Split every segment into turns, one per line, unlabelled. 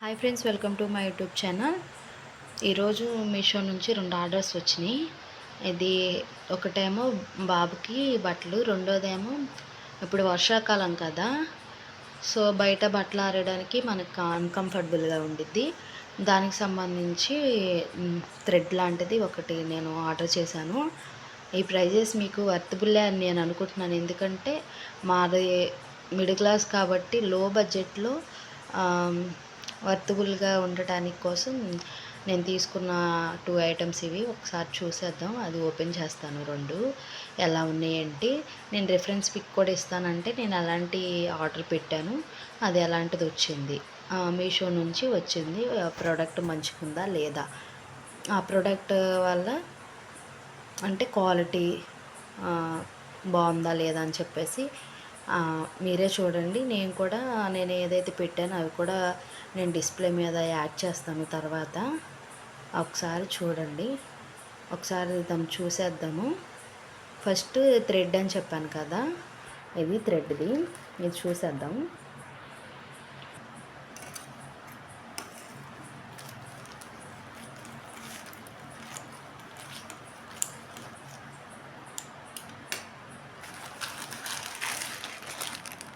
Hi friends, welcome to my YouTube channel. ఈరోజు మీషో నుంచి 2 orders వచ్చినాయి. ఇది ఒకటేమో బాబుకి బట్టలు, రెండోదేమో ఇప్పుడు వర్షాకాలం కదా, సో బయట బట్టలు ఆరడానికి మనకు అన్కంఫర్టబుల్గా ఉండిద్ది. దానికి సంబంధించి థ్రెడ్ లాంటిది ఒకటి నేను ఆర్డర్ చేశాను. ఈ ప్రైజెస్ మీకు వర్తబుల్లే అని నేను అనుకుంటున్నాను. ఎందుకంటే మాది మిడిల్ క్లాస్ కాబట్టి లో బడ్జెట్లో వర్తబుల్గా ఉండటానికి కోసం నేను తీసుకున్న 2 ఐటమ్స్ ఇవి. ఒకసారి చూసేద్దాం. అది ఓపెన్ చేస్తాను. 2 ఎలా ఉన్నాయి ఏంటి, నేను రిఫరెన్స్ పిక్ కూడా ఇస్తానంటే నేను అలాంటి ఆర్డర్ పెట్టాను, అది అలాంటిది వచ్చింది. మీషో నుంచి వచ్చింది. ప్రోడక్ట్ మంచిగుందా లేదా, ఆ ప్రోడక్ట్ వల్ల అంటే క్వాలిటీ బాగుందా లేదా అని చెప్పేసి మీరే చూడండి. నేను ఏదైతే పెట్టానో అవి కూడా నేను డిస్ప్లే మీద యాడ్ చేస్తాను తర్వాత. ఒకసారి చూడండి, ఒకసారి దాన్ని చూసేద్దాము. ఫస్ట్ థ్రెడ్ అని చెప్పాను కదా, ఇది థ్రెడ్ది, ఇది చూసేద్దాం.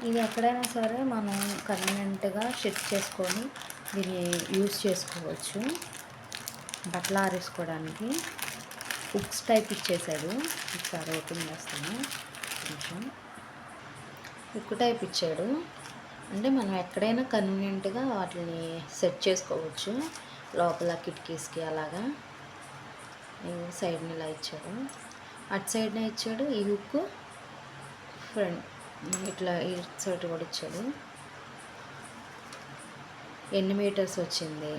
ఇది ఎక్కడైనా సరే మనం కన్వీనియంట్గా సెట్ చేసుకొని దీన్ని యూజ్ చేసుకోవచ్చు. బట్టలు ఆరేసుకోవడానికి హుక్స్ టైప్ ఇచ్చేసాడు. ఒకసారి ఓపెన్ చేస్తాను. కొంచెం హుక్ టైప్ ఇచ్చాడు అంటే మనం ఎక్కడైనా కన్వీనియంట్గా వాటిని సెట్ చేసుకోవచ్చు. లోపల కిటికీస్కి అలాగా సైడ్ని ఇలా ఇచ్చాడు, అటు సైడ్నే ఇచ్చాడు. ఈ హుక్ ఫ్రంట్ ఇట్లా ఈ సైడ్ కూడా ఇచ్చాడు. ఎన్ని మీటర్స్ వచ్చింది,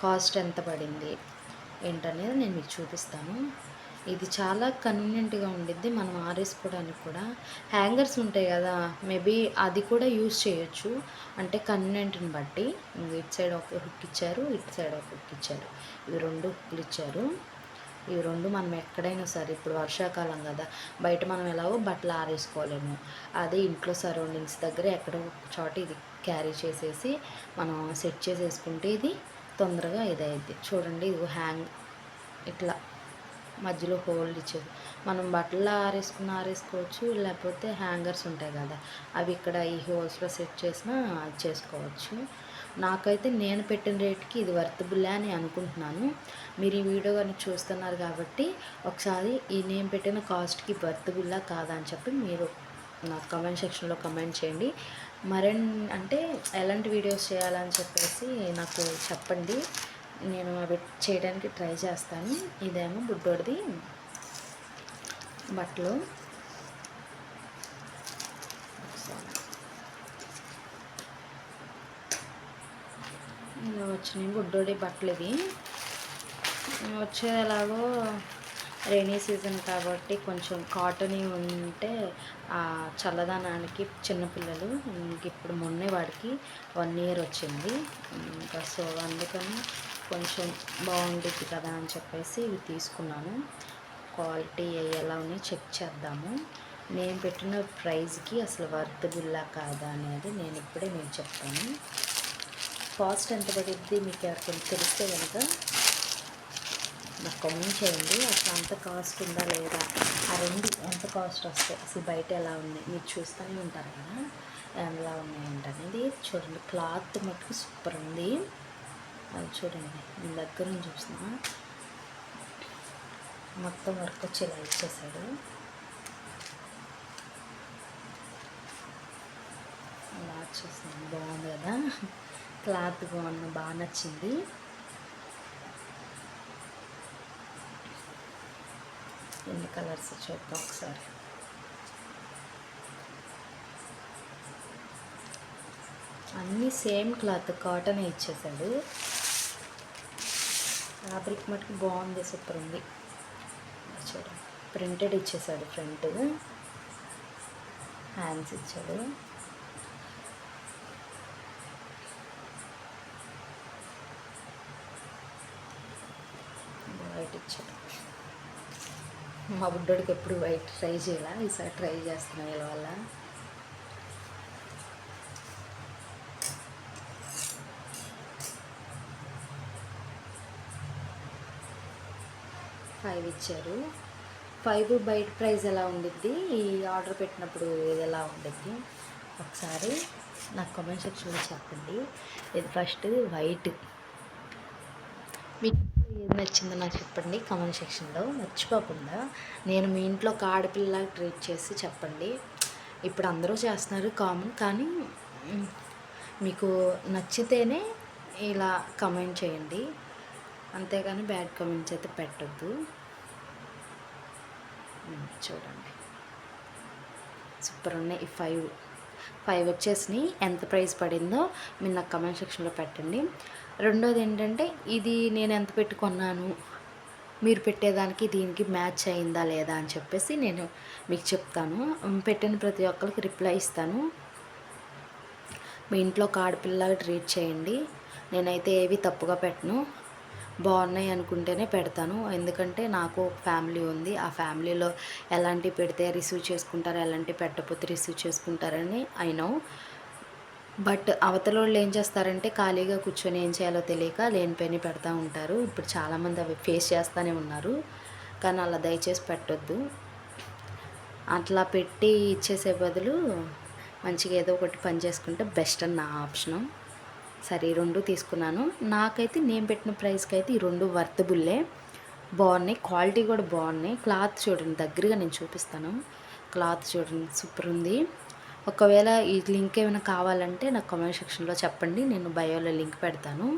కాస్ట్ ఎంత పడింది ఏంటనేది నేను మీకు చూపిస్తాను. ఇది చాలా కన్వీనియంట్గా ఉండిద్ది. మనం ఆరేసుకోవడానికి కూడా హ్యాంగర్స్ ఉంటాయి కదా, మేబీ అది కూడా యూజ్ చేయొచ్చు. అంటే కన్వీనియంట్ని బట్టి. ఇటు సైడ్ ఒక హుక్ ఇచ్చారు, ఇటు సైడ్ ఒక హుక్ ఇచ్చారు. ఇవి 2 హుక్లు ఇచ్చారు. ఇవి 2 మనం ఎక్కడైనా సరే, ఇప్పుడు వర్షాకాలం కదా, బయట మనం ఎలాగో బట్టలు ఆరేసుకోలేము. అదే ఇంట్లో సరౌండింగ్స్ దగ్గర ఎక్కడో చోట ఇది క్యారీ చేసేసి మనం సెట్ చేసేసుకుంటే ఇది తొందరగా ఇదైద్ది. చూడండి, ఇది ఇట్లా మధ్యలో హోల్ ఇచ్చేది. మనం బట్టలు ఆరేసుకోవచ్చు, లేకపోతే హ్యాంగర్స్ ఉంటాయి కదా, అవి ఇక్కడ ఈ హోల్స్లో సెట్ చేసినా చేసుకోవచ్చు. నాకైతే నేను పెట్టిన రేట్కి ఇది వర్తబుల్ అని అనుకుంటున్నాను. మీరు ఈ వీడియో కానీ చూస్తున్నారు కాబట్టి ఒకసారి ఈ నేను పెట్టిన కాస్ట్కి వర్తబుల్లా కాదా అని చెప్పి మీరు నాకు కమెంట్ సెక్షన్లో కమెంట్ చేయండి. అంటే ఎలాంటి వీడియోస్ చేయాలని చెప్పేసి నాకు చెప్పండి, నేను అవి చేయడానికి ట్రై చేస్తాను. ఇదేమో బుడ్డోడిది బట్టలు. ఇలా వచ్చినాయి బుడ్డోడి బట్టలు. ఇవి వచ్చేది ఎలాగో రైనీ సీజన్ కాబట్టి కొంచెం కాటన్ ఉంటే చల్లదనానికి చిన్నపిల్లలు. ఇప్పుడు మొన్నే వాడికి 1 ఇయర్ వచ్చింది ఇంకా, సో అందుకని కొంచెం బాగుంటుంది కదా అని చెప్పేసి ఇవి తీసుకున్నాను. క్వాలిటీ ఎలా ఉన్నాయి చెక్ చేద్దాము. నేను పెట్టిన ప్రైస్కి అసలు వర్తబుల్లా కాదా అనేది నేను ఇప్పుడే మీకు చెప్తాను. కాస్ట్ ఎంత పడుద్ది మీకు ఎవరికైనా తెలిస్తే కనుక నాకు కామెంట్ చేయండి. అసలు అంత కాస్ట్ ఉందా లేదా, ఆ 2 ఎంత కాస్ట్ వస్తాయి, అసలు బయట ఎలా ఉన్నాయి మీరు చూస్తూనే ఉంటారు కదా ఎలా ఉన్నాయంట అనేది. చూడండి, క్లాత్ మటుకు సూపర్ ఉంది. అది చూడండి, నేను దగ్గర నుంచి చూస్తున్నా, మొత్తం వర్క్ వచ్చి ఇలా ఇచ్చేసాడు. అలా వచ్చేసింది, బాగుంది కదా, క్లాత్ బాగా నచ్చింది. ఎన్ని కలర్స్ చూద్దాం ఒకసారి. అన్నీ సేమ్ క్లాత్, కాటన్ ఇచ్చేసాడు. ఫ్యాబ్రిక్ మటుకు బాగుంది, సూపర్ ఉంది. చూడండి, ప్రింటెడ్ ఇచ్చేసాడు. ఫ్రంట్ హ్యాండ్స్ ఇచ్చాడు. వైట్ ఇచ్చాడు. మా బుడ్డోడికి ఎప్పుడు వైట్ ట్రై చేయాలా, ఈసారి ట్రై చేస్తున్నా వీళ్ళ వల్ల. 5 ఇచ్చారు. 5 బయట ప్రైస్ ఎలా ఉండిద్ది, ఈ ఆర్డర్ పెట్టినప్పుడు ఇది ఎలా ఉండిద్ది ఒకసారి నాకు కామెంట్ సెక్షన్లో చెప్పండి. ఇది ఫస్ట్ వైట్. మీకు ఏది నచ్చిందో నాకు చెప్పండి కామెంట్ సెక్షన్లో మర్చిపోకుండా. నేను మీ ఇంట్లో ఒక ఆడపిల్లలాగా ట్రీట్ చేసి చెప్పండి. ఇప్పుడు అందరూ చేస్తున్నారు కామన్, కానీ మీకు నచ్చితేనే ఇలా కమెంట్ చేయండి, అంతేగాని బ్యాడ్ కమెంట్స్ అయితే పెట్టొద్దు. చూడండి సూపర్ ఉన్నాయి. ఈ 5 వచ్చేసినాయి. ఎంత ప్రైస్ పడిందో మీరు నాకు కమెంట్ సెక్షన్లో పెట్టండి. రెండోది ఏంటంటే, ఇది నేను ఎంత పెట్టుకున్నాను, మీరు పెట్టేదానికి దీనికి మ్యాచ్ అయిందా లేదా అని చెప్పేసి నేను మీకు చెప్తాను. పెట్టిన ప్రతి ఒక్కరికి రిప్లై ఇస్తాను. మీ ఇంట్లో ఒక ఆడపిల్లగా ట్రీట్ చేయండి. నేనైతే ఏవి తప్పుగా పెట్టను, బాగున్నాయి అనుకుంటేనే పెడతాను. ఎందుకంటే నాకు ఫ్యామిలీ ఉంది, ఆ ఫ్యామిలీలో ఎలాంటివి పెడితే రిసీవ్ చేసుకుంటారు, ఎలాంటివి పెట్టకపోతే రిసీవ్ చేసుకుంటారని ఐ నో. బట్ అవతల వాళ్ళు ఏం చేస్తారంటే ఖాళీగా కూర్చొని ఏం చేయాలో తెలియక లేనిపోయి పెడతా ఉంటారు. ఇప్పుడు చాలామంది అవి ఫేస్ చేస్తూనే ఉన్నారు, కానీ అలా దయచేసి పెట్టొద్దు. అట్లా పెట్టి ఇచ్చేసే బదులు మంచిగా ఏదో ఒకటి పని చేసుకుంటే బెస్ట్ అని నా ఆప్షను. సరే, ఈ 2 తీసుకున్నాను. నాకైతే నేను పెట్టిన ప్రైస్కి అయితే ఈ 2 వర్తబుల్లే, బాగున్నాయి, క్వాలిటీ కూడా బాగున్నాయి. క్లాత్ చూడండి, దగ్గరగా నేను చూపిస్తాను. క్లాత్ చూడండి సూపర్ ఉంది. ఒకవేళ ఈ లింక్ ఏమైనా కావాలంటే నాకు కామెంట్ సెక్షన్లో చెప్పండి, నేను బయోలో లింక్ పెడతాను,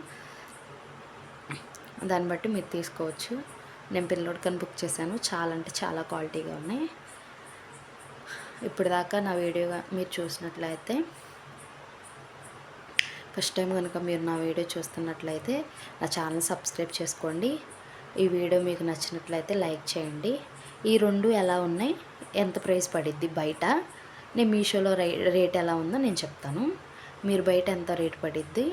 దాన్ని బట్టి మీరు తీసుకోవచ్చు. నేను పిల్లోడికని బుక్ చేశాను. చాలా అంటే చాలా క్వాలిటీగా ఉన్నాయి. ఇప్పుడు దాకా నా వీడియోగా మీరు చూసినట్లయితే, ఫస్ట్ టైం కనుక మీరు నా వీడియో చూస్తున్నట్లయితే నా ఛానల్ సబ్స్క్రైబ్ చేసుకోండి. ఈ వీడియో మీకు నచ్చినట్లయితే లైక్ చేయండి. ఈ 2 ఎలా ఉన్నాయి, ఎంత ప్రైస్ పడిద్ది బయట, నేను మీషోలో రేట్ ఎలా ఉందో నేను చెప్తాను. మీరు బయట ఎంత రేట్ పడిద్ది,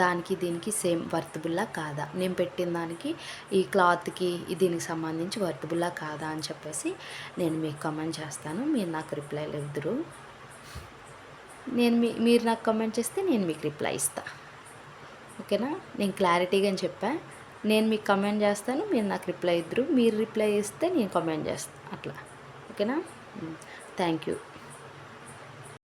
దానికి దీనికి సేమ్ వర్తబుల్లా కాదా, నేను పెట్టిన దానికి ఈ క్లాత్కి దీనికి సంబంధించి వర్తబుల్లా కాదా అని చెప్పేసి నేను మీకు కమెంట్ చేస్తాను. మీరు నాకు రిప్లైలు ఇద్దరు, మీరు నాకు కమెంట్ చేస్తే నేను మీకు రిప్లై ఇస్తాను. ఓకేనా? నేను క్లారిటీగా చెప్పాను. నేను మీకు కమెంట్ చేస్తాను, మీరు నాకు రిప్లై ఇద్దరు, మీరు రిప్లై ఇస్తే నేను కమెంట్ చేస్తాను, అట్లా. ఓకేనా? Thank you.